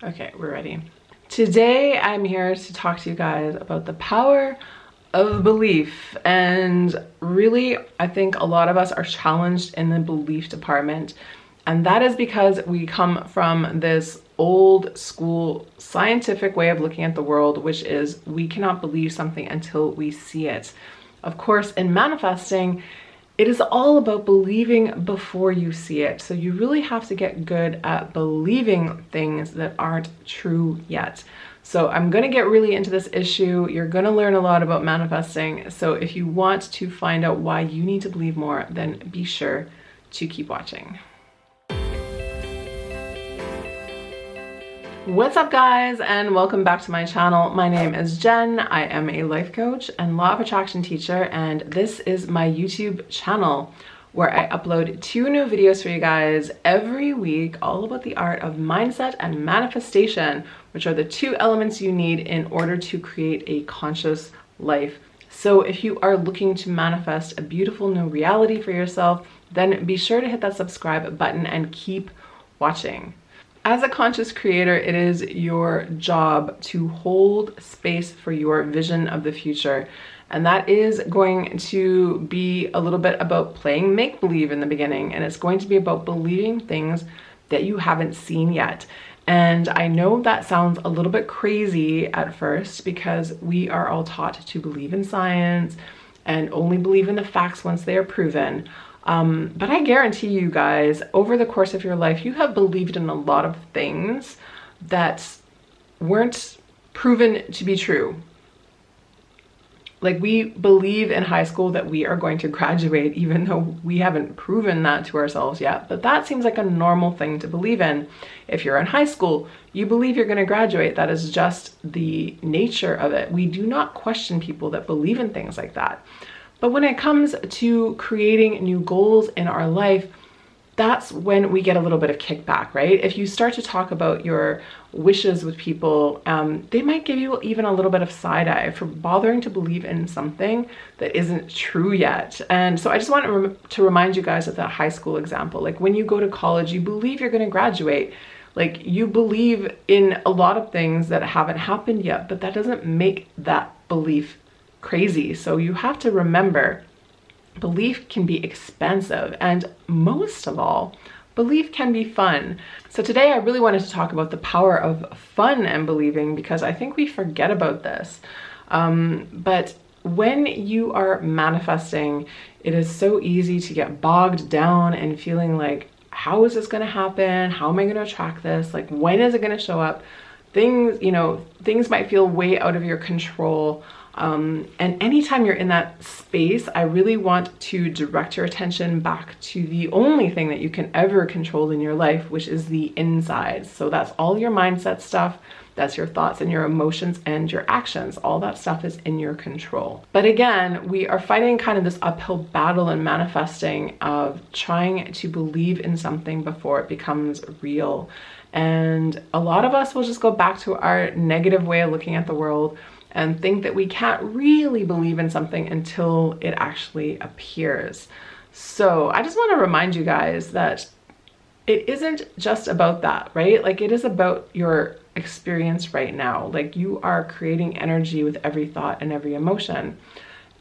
Okay, we're ready. Today I'm here to talk to you guys about the power of belief. And really, I think a lot of us are challenged in the belief department. And that is because we come from this old school scientific way of looking at the world, which is we cannot believe something until we see it. Of course, in manifesting, it is all about believing before you see it. So you really have to get good at believing things that aren't true yet. So I'm going to get really into this issue. You're going to learn a lot about manifesting. So if you want to find out why you need to believe more, then be sure to keep watching. What's up guys, and welcome back to my channel. My name is Jen. I am a life coach and law of attraction teacher, and this is my YouTube channel where I upload 2 new videos for you guys every week, all about the art of mindset and manifestation, which are the 2 elements you need in order to create a conscious life. So if you are looking to manifest a beautiful new reality for yourself, then be sure to hit that subscribe button and keep watching. As a conscious creator, it is your job to hold space for your vision of the future. And that is going to be a little bit about playing make-believe in the beginning. And it's going to be about believing things that you haven't seen yet. And I know that sounds a little bit crazy at first because we are all taught to believe in science and only believe in the facts once they are proven. But I guarantee you guys, over the course of your life, you have believed in a lot of things that weren't proven to be true. Like, we believe in high school that we are going to graduate, even though we haven't proven that to ourselves yet. But that seems like a normal thing to believe in. If you're in high school, you believe you're going to graduate. That is just the nature of it. We do not question people that believe in things like that. But when it comes to creating new goals in our life, that's when we get a little bit of kickback, right? If you start to talk about your wishes with people, they might give you even a little bit of side eye for bothering to believe in something that isn't true yet. And so I just want to remind you guys of that high school example. Like, when you go to college, you believe you're going to graduate. Like, you believe in a lot of things that haven't happened yet, but that doesn't make that belief crazy. So you have to remember, belief can be expensive, and most of all, belief can be fun. So today I really wanted to talk about the power of fun and believing, because I think we forget about this. But when you are manifesting, it is so easy to get bogged down and feeling like, how is this going to happen? How am I going to attract this? Like, when is it going to show up? Things might feel way out of your control. And anytime you're in that space, I really want to direct your attention back to the only thing that you can ever control in your life, which is the inside. So that's all your mindset stuff. That's your thoughts and your emotions and your actions. All that stuff is in your control. But again, we are fighting kind of this uphill battle in manifesting of trying to believe in something before it becomes real. And a lot of us will just go back to our negative way of looking at the world and think that we can't really believe in something until it actually appears. So I just want to remind you guys that it isn't just about that, right? Like, it is about your experience right now. Like, you are creating energy with every thought and every emotion.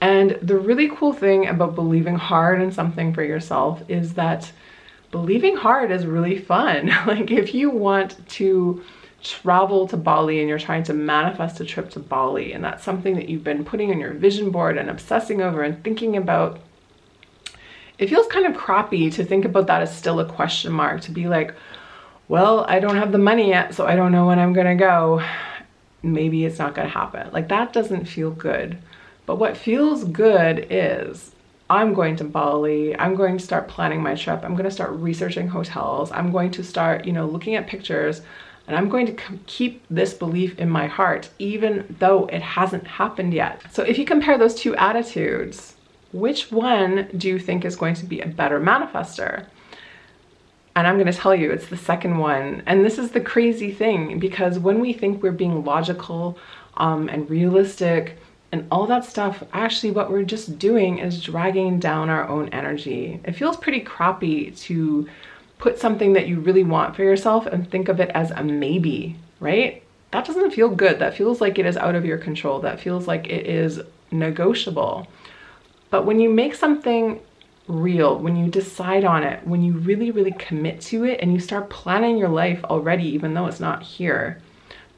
And the really cool thing about believing hard in something for yourself is that believing hard is really fun. Like, if you want to travel to Bali and you're trying to manifest a trip to Bali, and that's something that you've been putting on your vision board and obsessing over and thinking about, it feels kind of crappy to think about that as still a question mark, to be like, well, I don't have the money yet, so I don't know when I'm gonna go. Maybe it's not gonna happen. Like, that doesn't feel good. But what feels good is, I'm going to Bali, I'm going to start planning my trip, I'm going to start researching hotels, I'm going to start, looking at pictures, and I'm going to keep this belief in my heart, even though it hasn't happened yet. So if you compare those 2 attitudes, which one do you think is going to be a better manifester? And I'm going to tell you, it's the second one. And this is the crazy thing, because when we think we're being logical and realistic and all that stuff, actually what we're just doing is dragging down our own energy. It feels pretty crappy to put something that you really want for yourself and think of it as a maybe, right? That doesn't feel good. That feels like it is out of your control. That feels like it is negotiable. But when you make something real, when you decide on it, when you really, really commit to it and you start planning your life already, even though it's not here,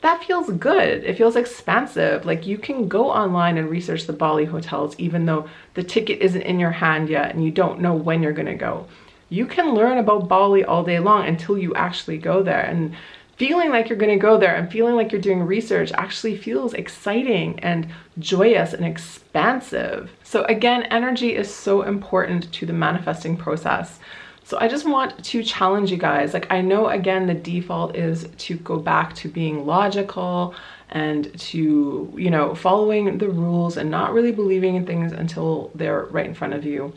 that feels good. It feels expansive. Like you can go online and research the Bali hotels, even though the ticket isn't in your hand yet and you don't know when you're gonna go. You can learn about Bali all day long until you actually go there. And feeling like you're gonna go there and feeling like you're doing research actually feels exciting and joyous and expansive. So again, energy is so important to the manifesting process. So I just want to challenge you guys. Like I know again, the default is to go back to being logical and to, you know, following the rules and not really believing in things until they're right in front of you.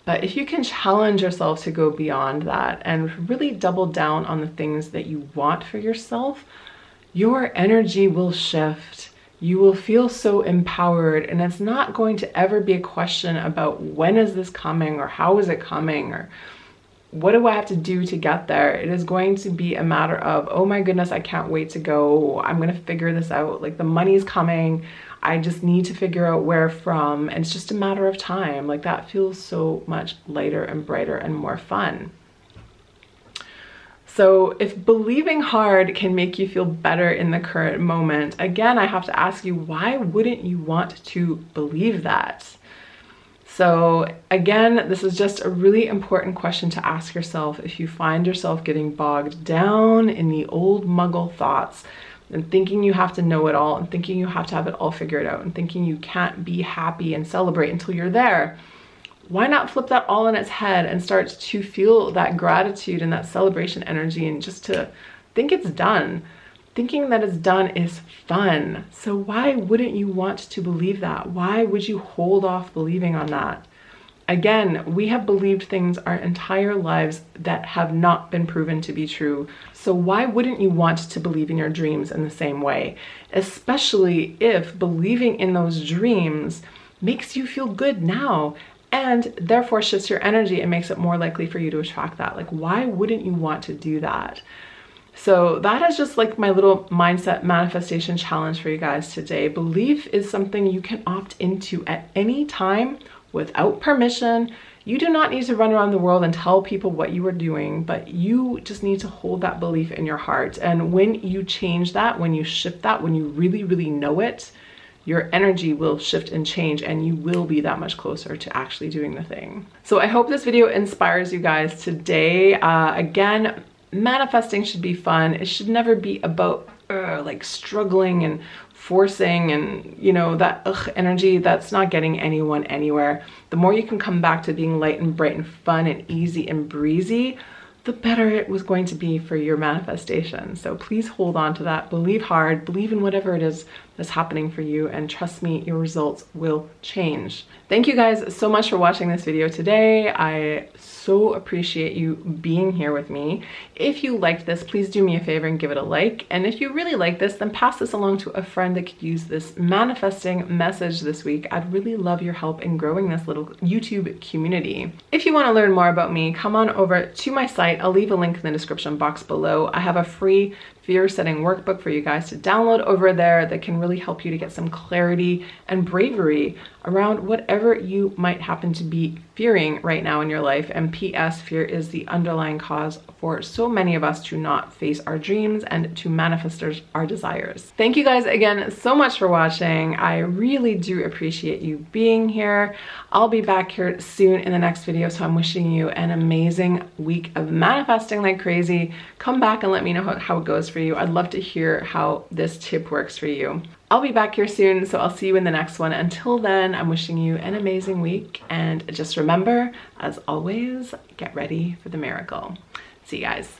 But if you can challenge yourself to go beyond that and really double down on the things that you want for yourself, your energy will shift. You will feel so empowered, and it's not going to ever be a question about when is this coming or how is it coming or what do I have to do to get there? It is going to be a matter of, oh my goodness, I can't wait to go. I'm going to figure this out. Like the money's coming. I just need to figure out where from. And it's just a matter of time. Like that feels so much lighter and brighter and more fun. So if believing hard can make you feel better in the current moment, again, I have to ask you, why wouldn't you want to believe that? So again, this is just a really important question to ask yourself if you find yourself getting bogged down in the old muggle thoughts and thinking you have to know it all and thinking you have to have it all figured out and thinking you can't be happy and celebrate until you're there. Why not flip that all on its head and start to feel that gratitude and that celebration energy and just to think it's done? Thinking that it's done is fun. So why wouldn't you want to believe that? Why would you hold off believing on that? Again, we have believed things our entire lives that have not been proven to be true. So why wouldn't you want to believe in your dreams in the same way? Especially if believing in those dreams makes you feel good now and therefore shifts your energy and makes it more likely for you to attract that. Like, why wouldn't you want to do that? So that is just like my little mindset manifestation challenge for you guys today. Belief is something you can opt into at any time without permission. You do not need to run around the world and tell people what you are doing, but you just need to hold that belief in your heart. And when you change that, when you shift that, when you really, really know it, your energy will shift and change and you will be that much closer to actually doing the thing. So I hope this video inspires you guys today. Again, manifesting should be fun. It should never be about like struggling and forcing and, you know, that energy that's not getting anyone anywhere. The more you can come back to being light and bright and fun and easy and breezy, the better it was going to be for your manifestation. So please hold on to that. Believe hard, believe in whatever it is that's happening for you, and trust me, your results will change. Thank you guys so much for watching this video today. I so appreciate you being here with me. If you liked this, please do me a favor and give it a like. And if you really like this, then pass this along to a friend that could use this manifesting message this week. I'd really love your help in growing this little YouTube community. If you want to learn more about me, come on over to my site. I'll leave a link in the description box below. I have a free fear setting workbook for you guys to download over there that can really help you to get some clarity and bravery around whatever you might happen to be fearing right now in your life. And PS, fear is the underlying cause for so many of us to not face our dreams and to manifest our desires. Thank you guys again so much for watching. I really do appreciate you being here. I'll be back here soon in the next video, so I'm wishing you an amazing week of manifesting like crazy. Come back and let me know how it goes for you. I'd love to hear how this tip works for you. I'll be back here soon, so I'll see you in the next one. Until then, I'm wishing you an amazing week, and just remember, as always, get ready for the miracle. See you guys.